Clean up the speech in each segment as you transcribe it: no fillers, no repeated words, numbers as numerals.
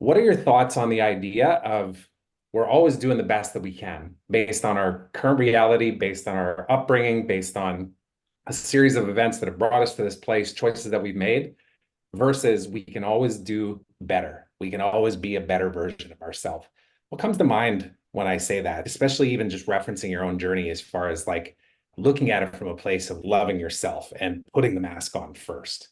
What are your thoughts on the idea of we're always doing the best that we can based on our current reality, based on our upbringing, based on a series of events that have brought us to this place, choices that we've made, versus we can always do better. We can always be a better version of ourselves. What comes to mind when I say that, especially even just referencing your own journey as far as like looking at it from a place of loving yourself and putting the mask on first?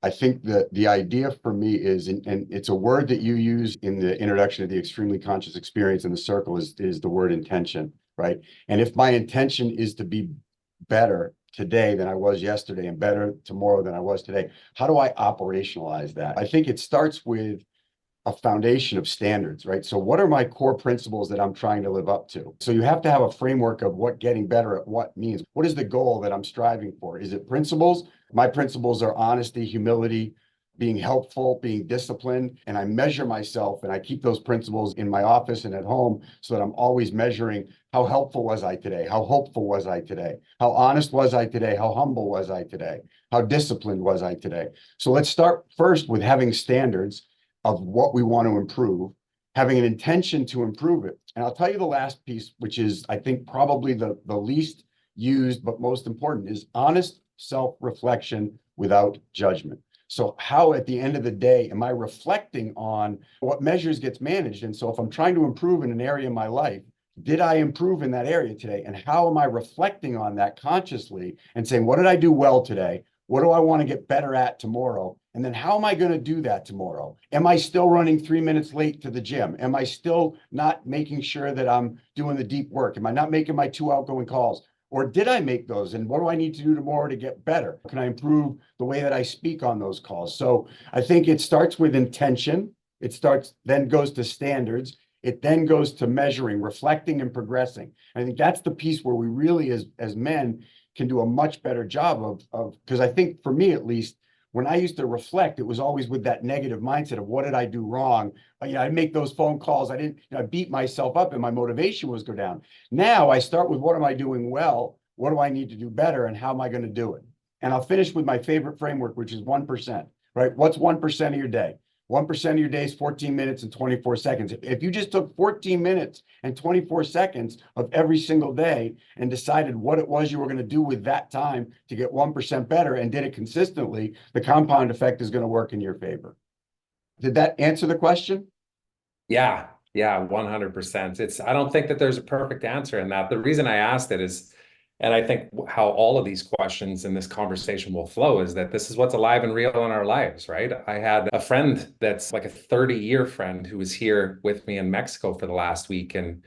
I think that the idea for me is, and it's a word that you use in the introduction of the extremely conscious experience in the circle is the word intention, right? And if my intention is to be better today than I was yesterday and better tomorrow than I was today, how do I operationalize that? I think it starts with a foundation of standards, right? So what are my core principles that I'm trying to live up to? So you have to have a framework of what getting better at what means. What is the goal that I'm striving for? Is it principles? My principles are honesty, humility, being helpful, being disciplined, and I measure myself and I keep those principles in my office and at home so that I'm always measuring how helpful was I today? How hopeful was I today? How honest was I today? How humble was I today? How disciplined was I today? So let's start first with having standards of what we want to improve, having an intention to improve it. And I'll tell you the last piece, which is, I think, probably the least used, but most important, is honest self-reflection without judgment. So how, at the end of the day, am I reflecting on what measures gets managed? And so if I'm trying to improve in an area of my life, did I improve in that area today? And how am I reflecting on that consciously and saying, what did I do well today? What do I want to get better at tomorrow? And then how am I going to do that tomorrow? Am I still running 3 minutes late to the gym? Am I still not making sure that I'm doing the deep work? Am I not making my 2 outgoing calls? Or did I make those? And what do I need to do tomorrow to get better? Can I improve the way that I speak on those calls? So I think it starts with intention. It starts, then goes to standards. It then goes to measuring, reflecting, and progressing. I think that's the piece where we really, as men, can do a much better job of because I think for me at least, when I used to reflect, it was always with that negative mindset of what did I do wrong? I'd make those phone calls. I didn't, I beat myself up and my motivation was go down. Now I start with what am I doing well? What do I need to do better? And how am I going to do it? And I'll finish with my favorite framework, which is 1%, right? What's 1% of your day? 1% of your day is 14 minutes and 24 seconds. If you just took 14 minutes and 24 seconds of every single day and decided what it was you were going to do with that time to get 1% better and did it consistently, the compound effect is going to work in your favor. Did that answer the question? Yeah, yeah, 100%. I don't think that there's a perfect answer in that. The reason I asked it is, and I think how all of these questions in this conversation will flow is that this is what's alive and real in our lives, right? I had a friend that's like a 30-year friend who was here with me in Mexico for the last week. And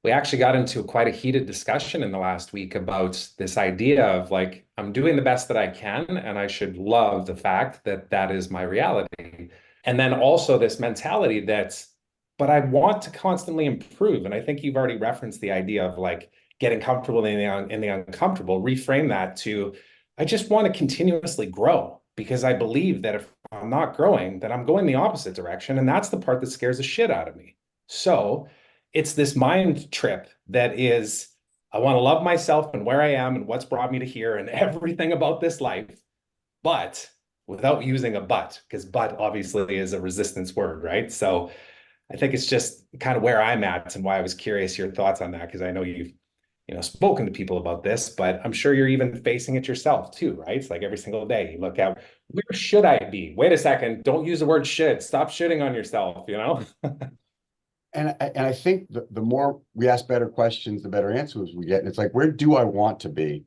we actually got into quite a heated discussion in the last week about this idea of like, I'm doing the best that I can, and I should love the fact that that is my reality. And then also this mentality that's, but I want to constantly improve. And I think you've already referenced the idea of like getting comfortable in the uncomfortable, reframe that to, I just want to continuously grow because I believe that if I'm not growing, then I'm going the opposite direction. And that's the part that scares the shit out of me. So it's this mind trip that is, I want to love myself and where I am and what's brought me to here and everything about this life, but without using a but, because but obviously is a resistance word, right? So I think it's just kind of where I'm at and why I was curious your thoughts on that, because I know you've spoken to people about this, but I'm sure you're even facing it yourself too, right? It's like every single day you look at where should I be? Wait a second, don't use the word should. Stop shitting on yourself, you know? And I think the more we ask better questions, the better answers we get. And it's like, where do I want to be?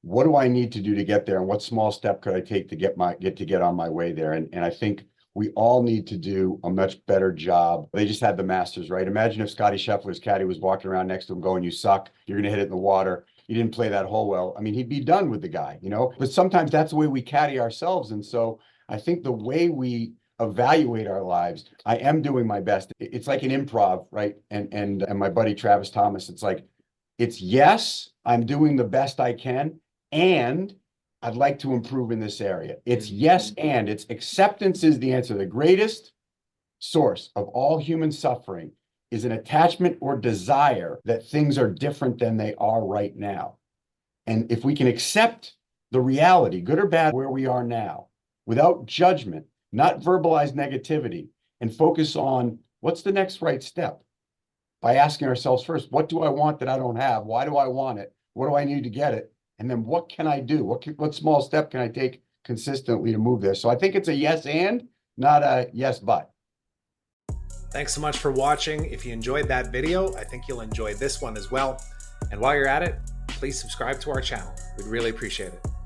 What do I need to do to get there? And what small step could I take to get on my way there? And I think we all need to do a much better job. They just had the Masters, right? Imagine if Scotty Scheffler's caddy was walking around next to him going, you suck, you're going to hit it in the water. You didn't play that hole well. I mean, he'd be done with the guy, you know? But sometimes that's the way we caddy ourselves. And so I think the way we evaluate our lives, I am doing my best. It's like an improv, right? And my buddy Travis Thomas, it's like, it's yes, I'm doing the best I can, and I'd like to improve in this area. It's yes, and it's acceptance is the answer. The greatest source of all human suffering is an attachment or desire that things are different than they are right now. And if we can accept the reality, good or bad, where we are now, without judgment, not verbalize negativity, and focus on what's the next right step by asking ourselves first, what do I want that I don't have? Why do I want it? What do I need to get it? And then what can I do? What small step can I take consistently to move there? So I think it's a yes and, not a yes but. Thanks so much for watching. If you enjoyed that video, I think you'll enjoy this one as well. And while you're at it, please subscribe to our channel. We'd really appreciate it.